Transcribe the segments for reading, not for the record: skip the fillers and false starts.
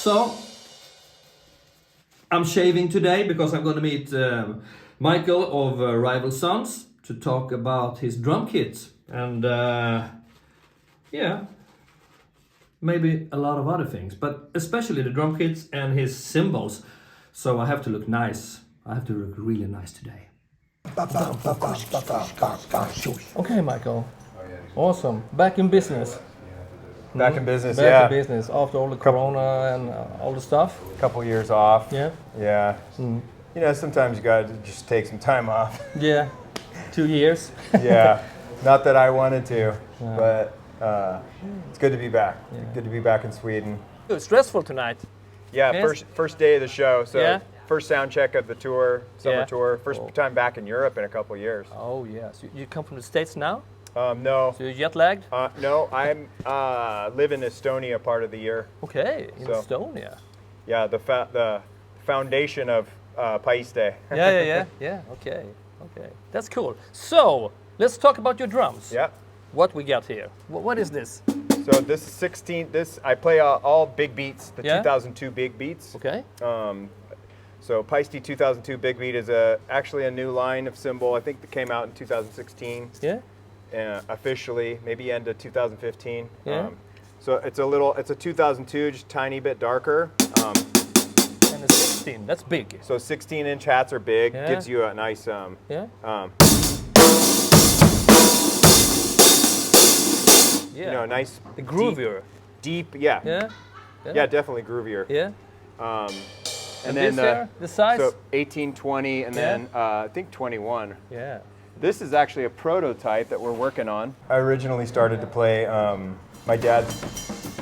So, I'm shaving today because I'm going to meet Michael of Rival Sons to talk about his drum kit and yeah, maybe a lot of other things, but especially the drum kits and his cymbals. So I have to look nice. I have to look really nice today. Okay, Michael. Awesome. Back in business. Back in business, Back yeah. in business after all the corona and all the stuff. Couple years off. Yeah. Yeah. You know, sometimes you gotta just take some time off. Yeah. 2 years. Yeah. Not that I wanted to, but it's good to be back. Good to be back in Sweden. It was stressful tonight. Yeah. Yes. First day of the show. So Yeah. first sound check of the tour, summer Yeah. tour. First time back in Europe in a couple years. Oh yeah. So you come from the States now? No. So you're jet lagged? No. I'm live in Estonia part of the year. Okay, in So- Estonia. Yeah. The foundation of Paiste. Yeah. Okay. That's cool. So let's talk about your drums. Yeah. What we got here? What is this? So this is 16. I play all big beats, the Yeah. 2002 big beats. Okay. So Paiste 2002 big beat is actually a new line of cymbal. I think that came out in 2016. Yeah. Officially, maybe end of 2015. Yeah. So it's a 2002, just tiny bit darker. And a 16. That's big. So 16-inch hats are big. Yeah. Gives you a nice Yeah. you know, nice The groovier. deep, yeah. Yeah. Definitely groovier. Yeah. And this then here, the size. So 18, 20, and then I think 21. Yeah. This is actually a prototype that we're working on. I originally started to play, my dad's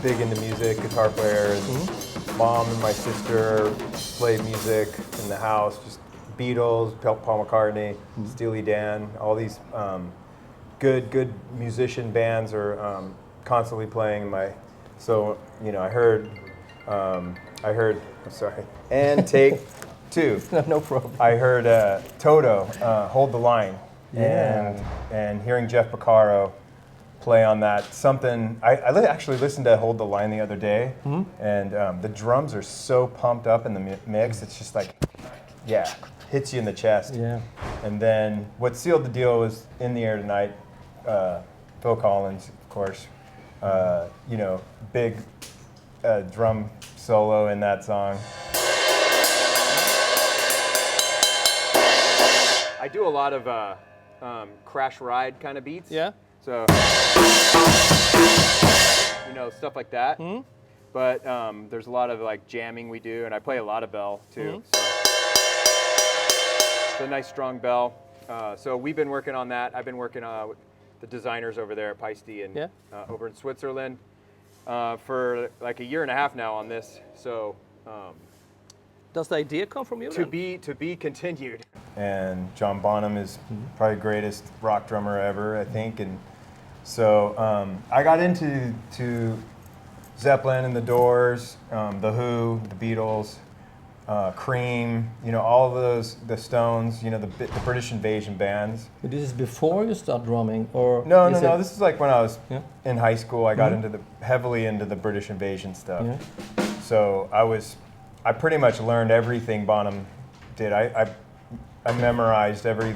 big into music, guitar player, and mom and my sister play music in the house, just Beatles, Paul McCartney, Steely Dan, all these good musician bands are constantly playing so, you know, I heard, I'm sorry, and take two. No problem. I heard Toto, Hold the Line. Yeah. And hearing Jeff Porcaro play on that, something, I actually listened to Hold the Line the other day, and the drums are so pumped up in the mix, it's just like, yeah, hits you in the chest. Yeah. And then what sealed the deal was In the Air Tonight, Phil Collins, of course, you know, big drum solo in that song. I do a lot of crash ride kind of beats. Yeah. So, you know, stuff like that. But there's a lot of like jamming we do, and I play a lot of bell too. So it's a nice strong bell. So we've been working on that. I've been working with the designers over there at Paiste and over in Switzerland for like a year and a half now on this. So. Does the idea come from you? To be continued. And John Bonham is probably the greatest rock drummer ever, I think. And so I got into Zeppelin and the Doors, the Who, the Beatles, Cream, you know, all of those, the Stones, you know, the British Invasion bands. But this is before you start drumming, or No. This is like when I was Yeah. in high school. I got heavily into the British Invasion stuff. Yeah. So I pretty much learned everything Bonham did. I memorized every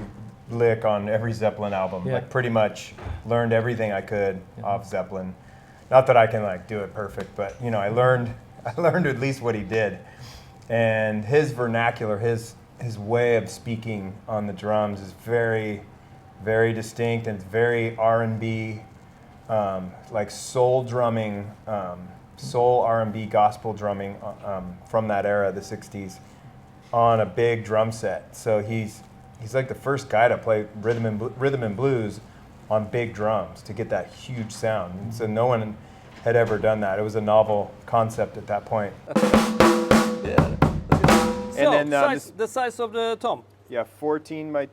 lick on every Zeppelin album. Yeah. Like pretty much learned everything I could off Zeppelin. Not that I can like do it perfect, but you know, I learned at least what he did. And his vernacular, his way of speaking on the drums is very, very distinct, and it's very R&B, like soul drumming, soul R&B gospel drumming from that era, the 60s, on a big drum set. So he's like the first guy to play rhythm and blues on big drums to get that huge sound. And so no one had ever done that. It was a novel concept at that point. So, And then the size of the tom. Yeah, 14 by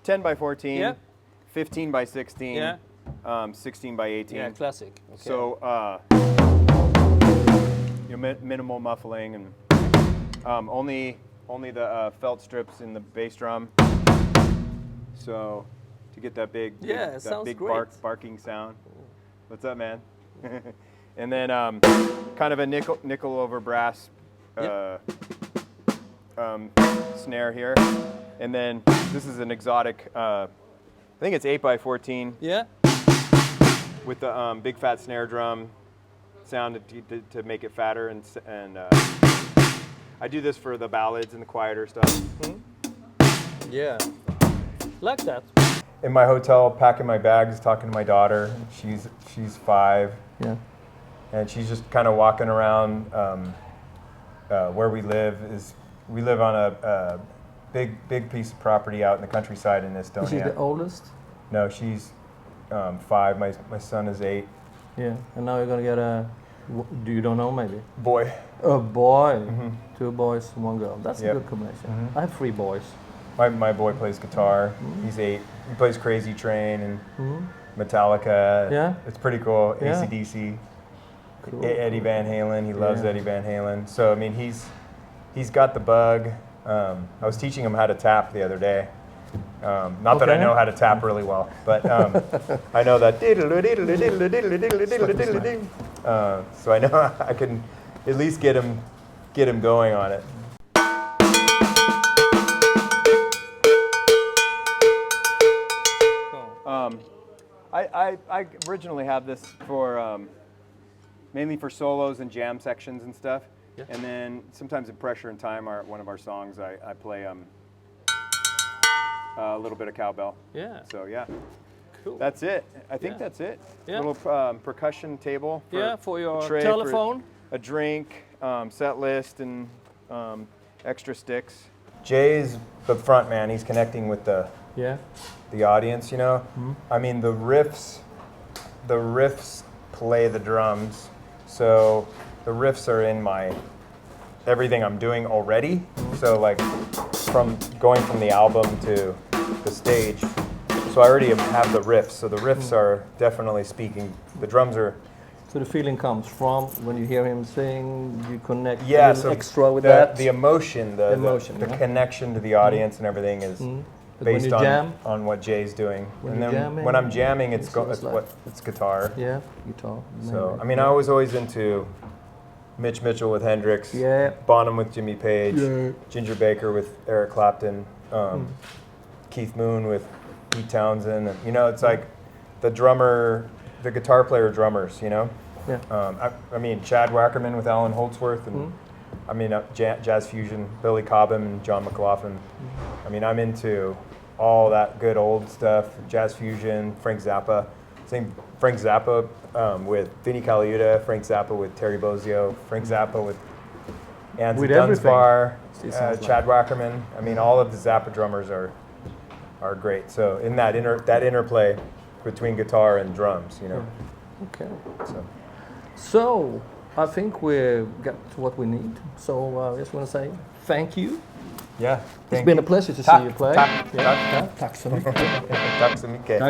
10 by 14, Yeah. 15 by 16, Yeah. 16 by 18. Yeah, classic. Okay. So you know, minimal muffling, and only the felt strips in the bass drum. So to get that big, Yeah, it that sounds big great. barking sound. What's up, man? And then kind of a nickel over brass snare here. And then this is an exotic, I think it's 8x14. Yeah. With the big fat snare drum sound to make it fatter. And I do this for the ballads and the quieter stuff. Mm-hmm. Yeah. Like that. In my hotel, packing my bags, talking to my daughter. She's 5. Yeah. And she's just kind of walking around where we live. We live on a big piece of property out in the countryside in Estonia. Is she the oldest? No, she's 5. My son is 8. Yeah. And now you're gonna get you don't know maybe? Boy. A boy. Mm-hmm. 2 boys, 1 girl. That's a good combination. Mm-hmm. I have 3 boys. My boy plays guitar. Mm-hmm. He's 8. He plays Crazy Train and Metallica. Yeah. It's pretty cool. Yeah. AC/DC. Cool. Eddie Van Halen. He loves Yeah. Eddie Van Halen. So I mean, he's got the bug. I was teaching him how to tap the other day. Not that I know how to tap really well, but I know that. So I know I can at least get him going on it. I originally have this for mainly for solos and jam sections and stuff. Yeah. And then sometimes in Pressure and Time, one of our songs, I play a little bit of cowbell. Yeah. So yeah. Cool. That's it. I think that's it. Yeah. Little percussion table. For your tray, telephone. For a drink, set list, and extra sticks. Jay's the front man. He's connecting with the audience. You know. Mm-hmm. I mean, the riffs play the drums. So the riffs are in everything I'm doing already. Mm-hmm. So like from going from the album to the stage. So I already have the riffs. So the riffs are definitely speaking. The drums are. So the feeling comes from when you hear him sing, you connect extra with that. The emotion, the yeah. connection to the audience and everything is based on what Jay's doing. When I'm jamming, it's guitar. Yeah, guitar. So I mean, I was always into Mitch Mitchell with Hendrix, Bonham with Jimmy Page, Ginger Baker with Eric Clapton, Keith Moon with Pete Townsend, and you know, it's like the guitar player drummers, you know. Yeah. I mean, Chad Wackerman with Alan Holdsworth, and I mean, jazz fusion, Billy Cobham and John McLaughlin. I mean, I'm into all that good old stuff, jazz fusion, Frank Zappa. Same Frank Zappa with Vinnie Colaiuta, Frank Zappa with Terry Bozzio, Frank Zappa with Anson Dunsbar, Chad Wackerman. I mean, all of the Zappa drummers are great. So in that interplay between guitar and drums, you know. Okay. So I think we got what we need. So I just want to say thank you. Yeah. It's been a pleasure to see you play. Tack så mycket.